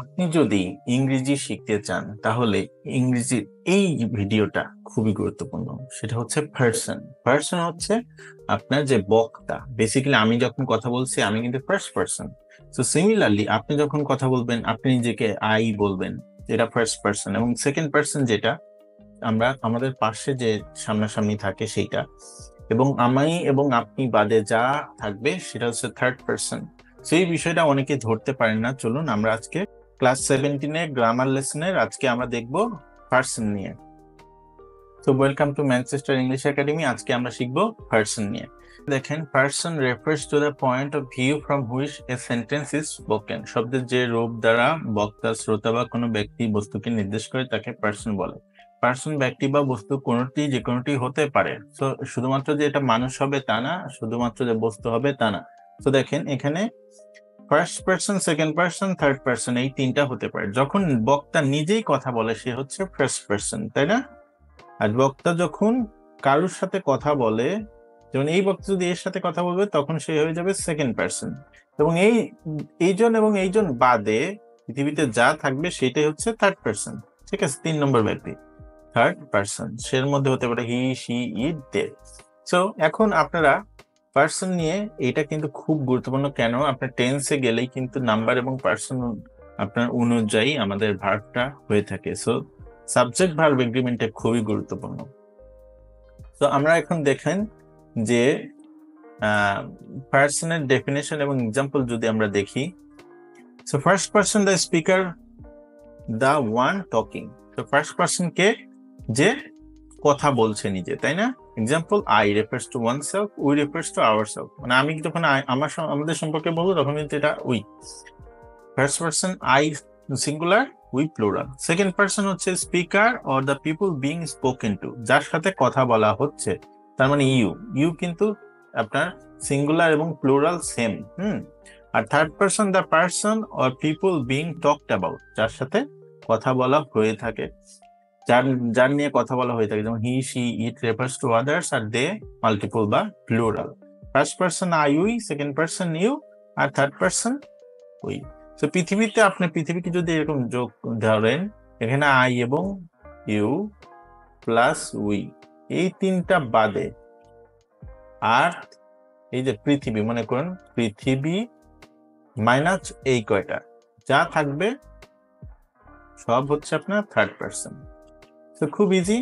আপনি যদি ইংরেজি শিখতে চান তাহলে ইংরেজির এই ভিডিওটা খুবই গুরুত্বপূর্ণ। সেটা হচ্ছে পার্সন। পার্সন হচ্ছে আপনার যে বক্তা। বেসিক্যালি আমি যখন কথা বলছি আমি কিন্তু ফার্স্ট পার্সন। তো সিমিলারলি আপনি যখন কথা বলবেন আপনি নিজেকে আই বলবেন, এটা ফার্স্ট পার্সন। এবং সেকেন্ড পার্সন যেটা আমরা আমাদের পাশে যে সামনাসামনি থাকে সেইটা, এবং আমি এবং আপনি বাদে যা থাকবে সেটা হচ্ছে থার্ড পার্সন। সেই বিষয়টা অনেকে ধরতে পারেন না। চলুন আমরা আজকে ক্লাস 17 গ্রামার লেসনের আজকে আমরা দেখব পার্সন নিয়ে। তো welcome to Manchester English academy. আজকে আমরা শিখবো পার্সন নিয়ে। দেখেন, person refers to the point of view from which a sentence is spoken. শব্দের যে রূপ দ্বারা বক্তা, শ্রোতা বা কোনো ব্যক্তি বস্তুকে নির্দেশ করে তাকে পার্সন বলে। পার্সন ব্যক্তি বা বস্তু কোনোটি যে কোনোটি হতে পারে। তো শুধুমাত্র যে এটা মানুষ হবে তা না, শুধুমাত্র যে বস্তু হবে তা না। তো দেখেন এখানে first person, second person, third person এই তিনটা হতে পারে। যখন বক্তা নিজেই কথা বলে সে হচ্ছে ফার্স্ট পার্সন, তাই না? আর বক্তা যখন কারোর সাথে কথা বলে, যেমন এই বক্তা যদি এর সাথে কথা বলবে তখন সে হয়ে যাবে সেকেন্ড পার্সন। এবং এইজন এবং এইজন বাদে পৃথিবীতে যা থাকবে সেটাই হচ্ছে থার্ড পার্সন। ঠিক আছে, 3 নম্বর ব্যক্তি থার্ড পার্সন। সের মধ্যে হতে পারে হি, শি, ইট, দে। সো এখন আপনারা পার্সন নিয়ে, এটা কিন্তু খুব গুরুত্বপূর্ণ। কেন? আপনার টেন্সে গেলেই কিন্তু নাম্বার এবং পার্সন আপনার অনুযায়ী আমাদের ভার্বটা হয়ে থাকে। সো সাবজেক্ট ভার্ব এগ্রিমেন্টটা খুবই গুরুত্বপূর্ণ। তো আমরা এখন দেখেন যে পার্সনের ডেফিনেশন এবং এক্সাম্পল যদি আমরা দেখি। So first person the speaker, the one talking. তো ফার্স্ট পার্সন কে? যে কথা বলছে নিজে, তাই না? Example, I refers to oneself, we refers to ourself. মানে আমি যখন আমাদের সম্পর্কে বলবো তখন কিন্তু এটা we. First person I singular, we plural. Second person হচ্ছে speaker or the people being spoken to, যার সাথে কথা বলা হচ্ছে, তার মানে ইউ। ইউ কিন্তু আপনার সিঙ্গুলার এবং প্লুরাল সেম। আর third person the person or people being talked about, যার সাথে কথা বলা হয়ে থাকে, যার নিয়ে কথা বলা হয়ে থাকে। যেমন he, she, it refers to others, আর দে মাল্টিপল বা plural. First person I, we, second person you, আর থার্ড পার্সন উই। তো পৃথিবীতে আপনি পৃথিবীকে যদি এরকম যোগ ধরেন, এখানে আই এবং ইউ প্লাস উই, এই তিনটা বাদে আর এই যে পৃথিবী, মনে করুন পৃথিবী মাইনাস এই কয়টা যা থাকবে সব হচ্ছে আপনার থার্ড পার্সন। তো খুব ইজি।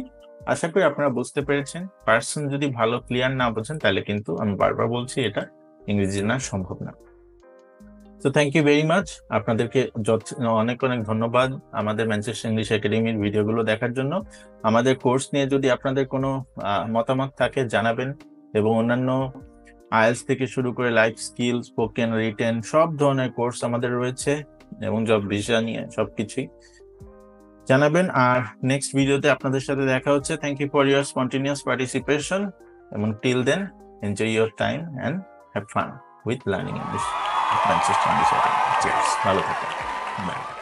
আশা করি আপনারা বুঝতে পেরেছেন। পার্সন যদি ভালো ক্লিয়ার না বোঝেন তাহলে কিন্তু আমি বারবার বলছি এটা ইংরেজি না সম্ভব না। তো থ্যাংক ইউ ভেরি মাচ। আপনাদেরকে অনেক অনেক ধন্যবাদ আমাদের ম্যানচেস্টার ইংলিশ একাডেমির ভিডিওগুলো দেখার জন্য। আমাদের কোর্স নিয়ে যদি আপনাদের কোনো মতামত থাকে জানাবেন, এবং অন্যান্য আইএলটিএস থেকে শুরু করে লাইফ স্কিল, স্পোকেন, রিটেন সব ধরনের কোর্স আমাদের রয়েছে, এবং জব ভিসা নিয়ে সবকিছুই জানাবেন। আর নেক্সট ভিডিওতে আপনাদের সাথে দেখা হচ্ছে। Thank you for your spontaneous participation, এবং till then enjoy your time and have fun with learning English Manchester English academy. Cheers, ভালো থাকুন, বাই।